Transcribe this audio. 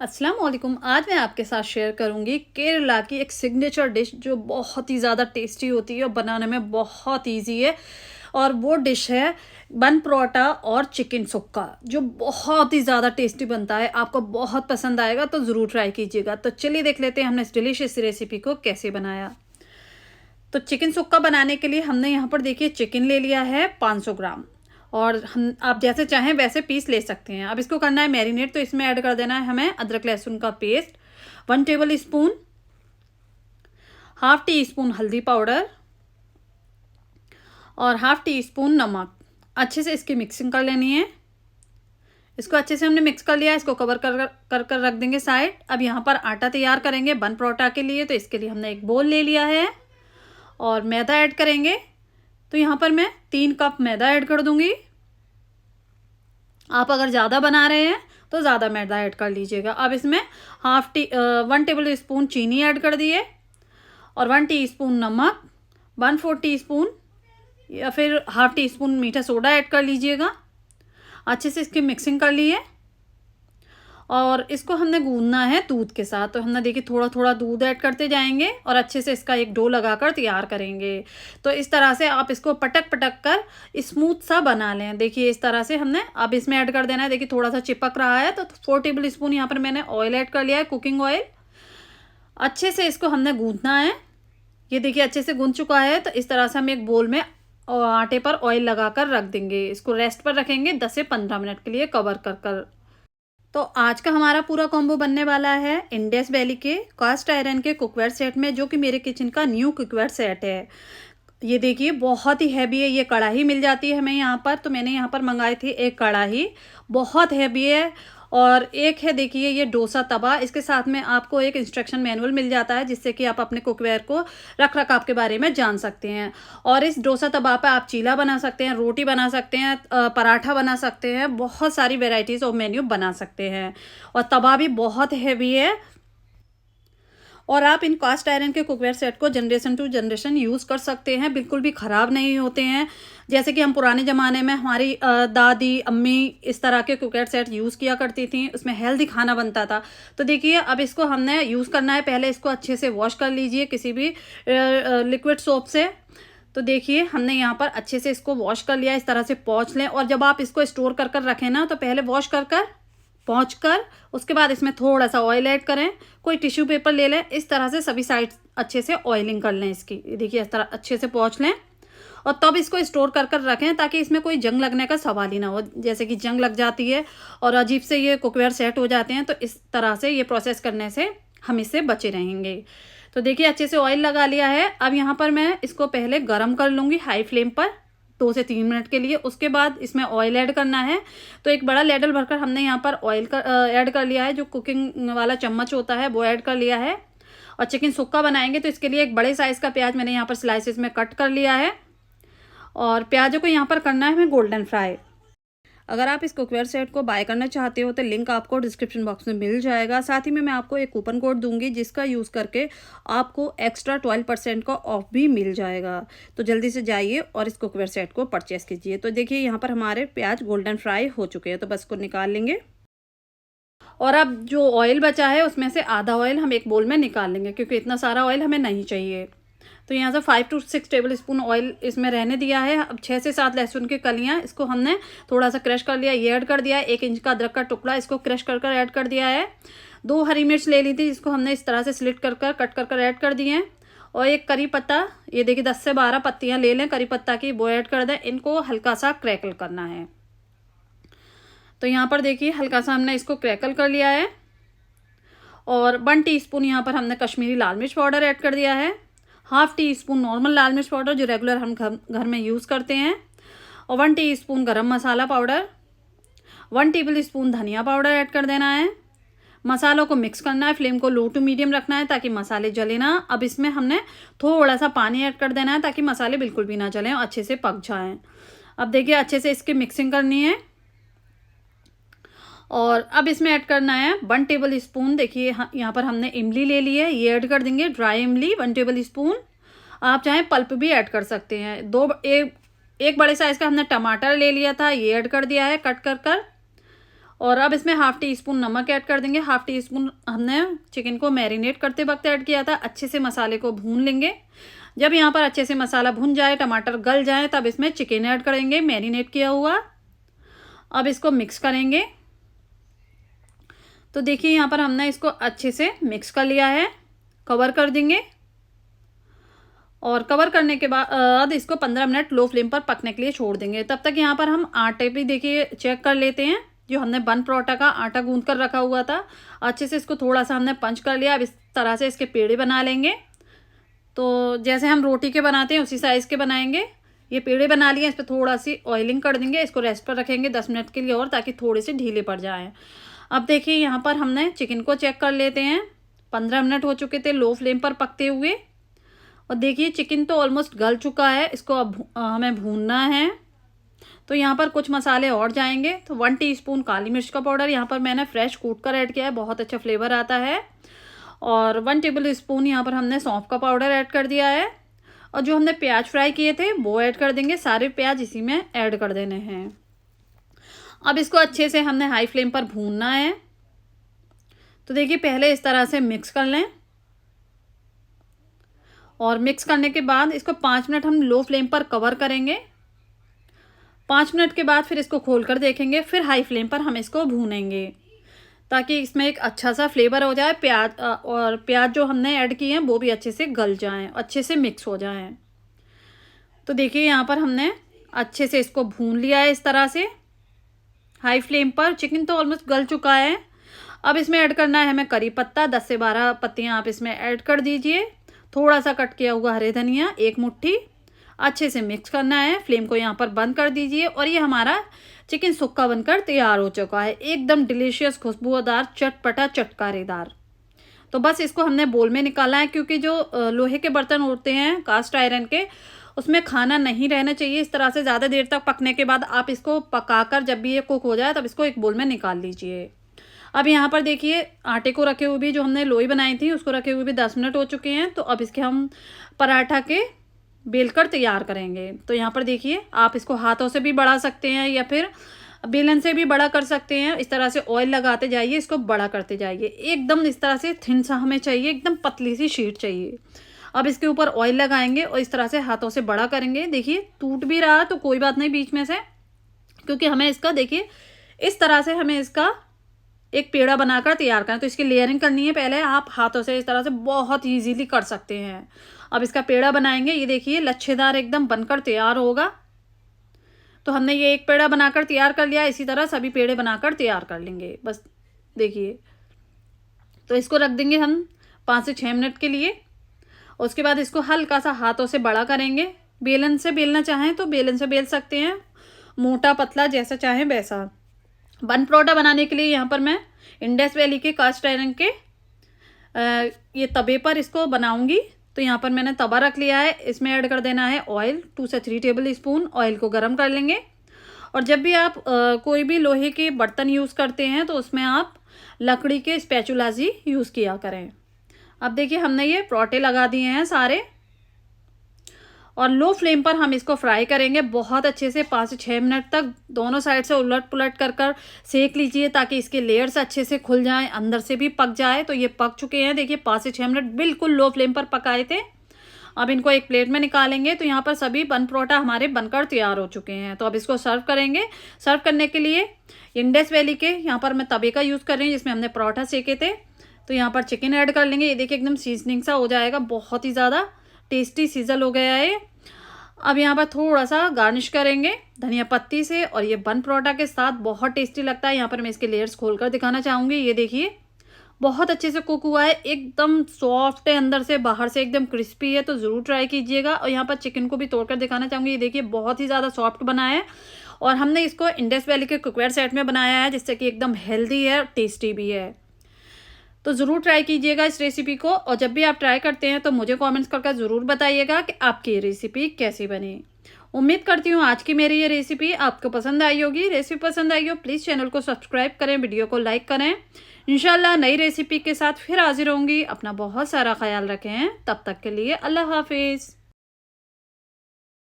अस्सलाम वालेकुम। आज मैं आपके साथ शेयर करूंगी केरला की एक सिग्नेचर डिश जो बहुत ही ज़्यादा टेस्टी होती है और बनाने में बहुत इजी है। और वो डिश है बन परोठा और चिकन सुक्का, जो बहुत ही ज़्यादा टेस्टी बनता है। आपको बहुत पसंद आएगा, तो ज़रूर ट्राई कीजिएगा। तो चलिए देख लेते हैं हमने इस डिलीशियस रेसिपी को कैसे बनाया। तो चिकन सुक्का बनाने के लिए हमने यहाँ पर देखिए चिकन ले लिया है 500 ग्राम। और हम आप जैसे चाहें वैसे पीस ले सकते हैं। अब इसको करना है मैरिनेट, तो इसमें ऐड कर देना है हमें अदरक लहसुन का paste 1 table spoon, half tea spoon हल्दी पाउडर और हाफ टी स्पून नमक। अच्छे से इसकी मिक्सिंग कर लेनी है। इसको अच्छे से हमने मिक्स कर लिया है। इसको कवर कर रख देंगे साइड। अब यहाँ पर आटा तैयार करेंगे बन परोठा के लिए। तो इसके लिए हमने एक बोल ले लिया है और मैदा ऐड करेंगे। तो यहाँ पर मैं 3 कप मैदा ऐड कर दूंगी। आप अगर ज़्यादा बना रहे हैं तो ज़्यादा मैदा ऐड कर लीजिएगा। अब इसमें 1 टेबल स्पून चीनी ऐड कर दिए और 1 टीस्पून नमक, 1/4 टीस्पून या फिर हाफ टी स्पून मीठा सोडा ऐड कर लीजिएगा। अच्छे से इसकी मिक्सिंग कर ली है और इसको हमने गूंदना है दूध के साथ। तो हमने देखिए थोड़ा थोड़ा दूध ऐड करते जाएंगे और अच्छे से इसका एक डो लगाकर तैयार करेंगे। तो इस तरह से आप इसको पटक पटक कर स्मूथ सा बना लें। देखिए इस तरह से हमने अब इसमें ऐड कर देना है। देखिए थोड़ा सा चिपक रहा है, तो 4 टेबल स्पून यहाँ पर मैंने ऑयल ऐड कर लिया है, कुकिंग ऑयल। अच्छे से इसको हमने गूंदना है। ये देखिए अच्छे से गूंद चुका है। तो इस तरह से हम एक बोल में आटे पर ऑयल लगाकर रख देंगे। इसको रेस्ट पर रखेंगे 10 से 15 मिनट के लिए कवर कर कर। तो आज का हमारा पूरा कॉम्बो बनने वाला है इंडस वैली के कास्ट आयरन के कुकवेयर सेट में, जो कि मेरे किचन का न्यू कुकवेयर सेट है। ये देखिए बहुत ही हैवी है। ये कढ़ाई मिल जाती है हमें यहाँ पर, तो मैंने यहाँ पर मंगाई थी एक कढ़ाई, बहुत हैवी है। और एक है देखिए ये डोसा तवा। इसके साथ में आपको एक इंस्ट्रक्शन मैनुअल मिल जाता है, जिससे कि आप अपने कुकवेयर को रख रखाव के बारे में जान सकते हैं। और इस डोसा तवा पे आप चीला बना सकते हैं, रोटी बना सकते हैं, पराठा बना सकते हैं, बहुत सारी वेराइटीज़ ऑफ मेन्यू बना सकते हैं। और तवा भी बहुत हैवी है। और आप इन कास्ट आयरन के कुकवेयर सेट को जनरेशन टू जनरेशन यूज़ कर सकते हैं, बिल्कुल भी ख़राब नहीं होते हैं। जैसे कि हम पुराने ज़माने में हमारी दादी अम्मी इस तरह के कुकवेयर सेट यूज़ किया करती थी, उसमें हेल्दी खाना बनता था। तो देखिए अब इसको हमने यूज़ करना है। पहले इसको अच्छे से वॉश कर लीजिए किसी भी लिक्विड सोप से। तो देखिए हमने यहाँ पर अच्छे से इसको वॉश कर लिया। इस तरह से पोंछ लें। और जब आप इसको स्टोर कर कर रखें ना, तो पहले वॉश कर कर पोंछ कर उसके बाद इसमें थोड़ा सा ऑयल ऐड करें। कोई टिश्यू पेपर ले लें, इस तरह से सभी साइड अच्छे से ऑयलिंग कर लें इसकी। देखिए इस तरह अच्छे से पोंछ लें और तब इसको स्टोर कर कर रखें, ताकि इसमें कोई जंग लगने का सवाल ही ना हो। जैसे कि जंग लग जाती है और अजीब से ये कुकवेयर सेट हो जाते हैं, तो इस तरह से ये प्रोसेस करने से हम इससे बचे रहेंगे। तो देखिए अच्छे से ऑयल लगा लिया है। अब यहाँ पर मैं इसको पहले गर्म कर लूँगी हाई फ्लेम पर 2 से 3 मिनट के लिए। उसके बाद इसमें ऑयल ऐड करना है। तो एक बड़ा लेडल भरकर हमने यहाँ पर ऑयल ऐड कर लिया है। जो कुकिंग वाला चम्मच होता है वो ऐड कर लिया है। और चिकन सुक्का बनाएंगे, तो इसके लिए एक बड़े साइज़ का प्याज मैंने यहाँ पर स्लाइसेस में कट कर लिया है। और प्याजों को यहाँ पर करना है हमें गोल्डन फ्राई। अगर आप इस कुकवेयर सेट को बाय करना चाहते हो तो लिंक आपको डिस्क्रिप्शन बॉक्स में मिल जाएगा। साथ ही में मैं आपको एक कूपन कोड दूंगी, जिसका यूज़ करके आपको एक्स्ट्रा 12% का ऑफ भी मिल जाएगा। तो जल्दी से जाइए और इस कुकवेयर सेट को परचेस कीजिए। तो देखिए यहाँ पर हमारे प्याज गोल्डन फ्राई हो चुके हैं, तो बस को निकाल लेंगे। और अब जो ऑयल बचा है उसमें से आधा ऑयल हम एक बोल में निकाल लेंगे, क्योंकि इतना सारा ऑयल हमें नहीं चाहिए। तो यहाँ से 5 to 6 टेबल स्पून ऑयल इसमें रहने दिया है। अब 6 से 7 लहसुन की कलियाँ, इसको हमने थोड़ा सा क्रश कर लिया, ये ऐड कर दिया है। 1 इंच का अदरक का टुकड़ा, इसको क्रश कर कर ऐड कर दिया है। 2 हरी मिर्च ले ली थी, जिसको हमने इस तरह से स्लिट कर कर कट कर कर ऐड कर दिए हैं। और एक करी पत्ता, ये देखिए 10 से 12 पत्तियाँ ले लें करी पत्ता की, वो ऐड कर दें। इनको हल्का सा क्रैकल करना है। तो यहाँ पर देखिए हल्का सा हमने इसको क्रैकल कर लिया है। और 1 टीस्पून यहाँ पर हमने कश्मीरी लाल मिर्च पाउडर ऐड कर दिया है। हाफ टी स्पून नॉर्मल लाल मिर्च पाउडर, जो रेगुलर हम घर में यूज़ करते हैं। और 1 टीस्पून गरम मसाला पाउडर, 1 टेबल स्पून धनिया पाउडर ऐड कर देना है। मसालों को मिक्स करना है, फ्लेम को लो टू मीडियम रखना है, ताकि मसाले जले ना। अब इसमें हमने थोड़ा सा पानी ऐड कर देना है, ताकि मसाले बिल्कुल भी ना जलें और अच्छे से पक जाएँ। अब देखिए अच्छे से इसकी मिक्सिंग करनी है। और अब इसमें ऐड करना है 1 टेबल स्पून, देखिए यहाँ पर हमने इमली ले ली है, ये ऐड कर देंगे। ड्राई इमली 1 टेबल स्पून। आप चाहें पल्प भी ऐड कर सकते हैं। एक बड़े साइज़ का हमने टमाटर ले लिया था, ये ऐड कर दिया है कट कर कर। और अब इसमें हाफ़ टी स्पून नमक ऐड कर देंगे। हाफ़ टी स्पून हमने चिकन को मैरिनेट करते वक्त ऐड किया था। अच्छे से मसाले को भून लेंगे। जब यहाँ पर अच्छे से मसाला भुन जाए, टमाटर गल जाए, तब इसमें चिकन ऐड करेंगे मैरिनेट किया हुआ। अब इसको मिक्स करेंगे। तो देखिए यहाँ पर हमने इसको अच्छे से मिक्स कर लिया है। कवर कर देंगे और कवर करने के बाद इसको 15 मिनट लो फ्लेम पर पकने के लिए छोड़ देंगे। तब तक यहाँ पर हम आटे भी देखिए चेक कर लेते हैं। जो हमने बन परोठा का आटा गूंथ कर रखा हुआ था, अच्छे से इसको थोड़ा सा हमने पंच कर लिया। अब इस तरह से इसके पेड़े बना लेंगे। तो जैसे हम रोटी के बनाते हैं उसी साइज़ के बनाएंगे। ये पेड़े बना लिए, इस पर थोड़ा सी ऑयलिंग कर देंगे। इसको रेस्ट पर रखेंगे 10 मिनट के लिए और, ताकि थोड़े से ढीले पड़ जाएँ। अब देखिए यहाँ पर हमने चिकन को चेक कर लेते हैं। 15 मिनट हो चुके थे लो फ्लेम पर पकते हुए। और देखिए चिकन तो ऑलमोस्ट गल चुका है। इसको अब हमें भूनना है। तो यहाँ पर कुछ मसाले और जाएंगे। तो 1 टीस्पून काली मिर्च का पाउडर यहाँ पर मैंने फ्रेश कूट कर ऐड किया है, बहुत अच्छा फ्लेवर आता है। और 1 टेबल स्पून यहाँ पर हमने सौंफ का पाउडर ऐड कर दिया है। और जो हमने प्याज फ्राई किए थे वो ऐड कर देंगे। सारे प्याज इसी में ऐड कर देने हैं। अब इसको अच्छे से हमने हाई फ्लेम पर भूनना है। तो देखिए पहले इस तरह से मिक्स कर लें और मिक्स करने के बाद इसको 5 मिनट हम लो फ्लेम पर कवर करेंगे। 5 मिनट के बाद फिर इसको खोल कर देखेंगे। फिर हाई फ्लेम पर हम इसको भूनेंगे ताकि इसमें एक अच्छा सा फ्लेवर हो जाए। प्याज जो हमने ऐड किए हैं वो भी अच्छे से गल जाएं, अच्छे से मिक्स हो जाएं। तो देखिए यहाँ पर हमने अच्छे से इसको भून लिया है इस तरह से हाई फ्लेम पर। चिकन तो ऑलमोस्ट गल चुका है। अब इसमें ऐड करना है हमें करी पत्ता, 10 से 12 पत्तियाँ आप इसमें ऐड कर दीजिए। थोड़ा सा कट किया हुआ हरे धनिया 1 मुट्ठी। अच्छे से मिक्स करना है। फ्लेम को यहाँ पर बंद कर दीजिए और ये हमारा चिकन सुक्का बनकर तैयार हो चुका है। एकदम डिलीशियस, खुशबूदार, चटपटा, चटकारेदार। तो बस इसको हमने बोल में निकाला है, क्योंकि जो लोहे के बर्तन होते हैं कास्ट आयरन के, उसमें खाना नहीं रहना चाहिए। इस तरह से ज़्यादा देर तक पकने के बाद आप इसको पकाकर जब भी ये कुक हो जाए तब इसको एक बोल में निकाल लीजिए। अब यहाँ पर देखिए आटे को रखे हुए भी, जो हमने लोई बनाई थी उसको रखे हुए भी 10 मिनट हो चुके हैं। तो अब इसके हम पराठा के बेलकर तैयार करेंगे। तो यहाँ पर देखिए आप इसको हाथों से भी बढ़ा सकते हैं या फिर बेलन से भी बड़ा कर सकते हैं। इस तरह से ऑयल लगाते जाइए, इसको बड़ा करते जाइए। एकदम इस तरह से थिन सा हमें चाहिए, एकदम पतली सी शीट चाहिए। अब इसके ऊपर ऑयल लगाएंगे और इस तरह से हाथों से बड़ा करेंगे। देखिए टूट भी रहा तो कोई बात नहीं बीच में से, क्योंकि हमें इसका देखिए इस तरह से हमें इसका एक पेड़ा बनाकर तैयार करना है। तो इसकी लेयरिंग करनी है। पहले आप हाथों से इस तरह से बहुत ईजीली कर सकते हैं। अब इसका पेड़ा बनाएंगे। ये देखिए लच्छेदार एकदम बनकर तैयार होगा। तो हमने ये एक पेड़ा बनाकर तैयार कर लिया। इसी तरह सभी पेड़े बनाकर तैयार कर लेंगे। बस देखिए, तो इसको रख देंगे हम 5 से 6 मिनट के लिए। उसके बाद इसको हल्का सा हाथों से बड़ा करेंगे। बेलन से बेलना चाहें तो बेलन से बेल सकते हैं, मोटा पतला जैसा चाहें वैसा। बन परोठा बनाने के लिए यहाँ पर मैं इंडस वैली के कास्ट आयरन के ये तवे पर इसको बनाऊंगी। तो यहाँ पर मैंने तवा रख लिया है। इसमें ऐड कर देना है ऑयल, 2 से 3 टेबल स्पून। ऑयल को गर्म कर लेंगे। और जब भी आप कोई भी लोहे के बर्तन यूज़ करते हैं तो उसमें आप लकड़ी के स्पैचुलास ही यूज़ किया करें। अब देखिए हमने ये परोठे लगा दिए हैं सारे, और लो फ्लेम पर हम इसको फ्राई करेंगे बहुत अच्छे से। 5 से 6 मिनट तक दोनों साइड से उलट पुलट कर सेक लीजिए, ताकि इसके लेयर्स अच्छे से खुल जाएं, अंदर से भी पक जाए। तो ये पक चुके हैं। देखिए 5 से 6 मिनट बिल्कुल लो फ्लेम पर पकाए थे। अब इनको एक प्लेट में निकालेंगे। तो यहाँ पर सभी बन परोठा हमारे बनकर तैयार हो चुके हैं। तो अब इसको सर्व करेंगे। सर्व करने के लिए इंडस वैली के यहाँ पर मैं तवे का यूज़ कर रही हूँ, जिसमें हमने परोठा सेके थे। तो यहाँ पर चिकन ऐड कर लेंगे। ये देखिए एकदम सीजनिंग सा हो जाएगा, बहुत ही ज़्यादा टेस्टी सीजल हो गया है। अब यहाँ पर थोड़ा सा गार्निश करेंगे धनिया पत्ती से, और ये बन परोठा के साथ बहुत टेस्टी लगता है। यहाँ पर मैं इसके लेयर्स खोलकर दिखाना चाहूँगी। ये देखिए बहुत अच्छे से कुक हुआ है, एकदम सॉफ्ट है अंदर से, बाहर से एकदम क्रिस्पी है। तो ज़रूर ट्राई कीजिएगा। और यहाँ पर चिकन को भी तोड़कर दिखाना चाहूँगी। ये देखिए बहुत ही ज़्यादा सॉफ्ट बना है। और हमने इसको इंडस वैली के कुकवेयर सेट में बनाया है, जिससे कि एकदम हेल्दी है, टेस्टी भी है। तो ज़रूर ट्राई कीजिएगा इस रेसिपी को। और जब भी आप ट्राई करते हैं तो मुझे कमेंट्स करके ज़रूर बताइएगा कि आपकी ये रेसिपी कैसी बनी। उम्मीद करती हूँ आज की मेरी ये रेसिपी आपको पसंद आई होगी। रेसिपी पसंद आई हो प्लीज़ चैनल को सब्सक्राइब करें, वीडियो को लाइक करें। इंशाल्लाह नई रेसिपी के साथ फिर हाजिर होंगी। अपना बहुत सारा ख्याल रखें। तब तक के लिए अल्लाह हाफिज़।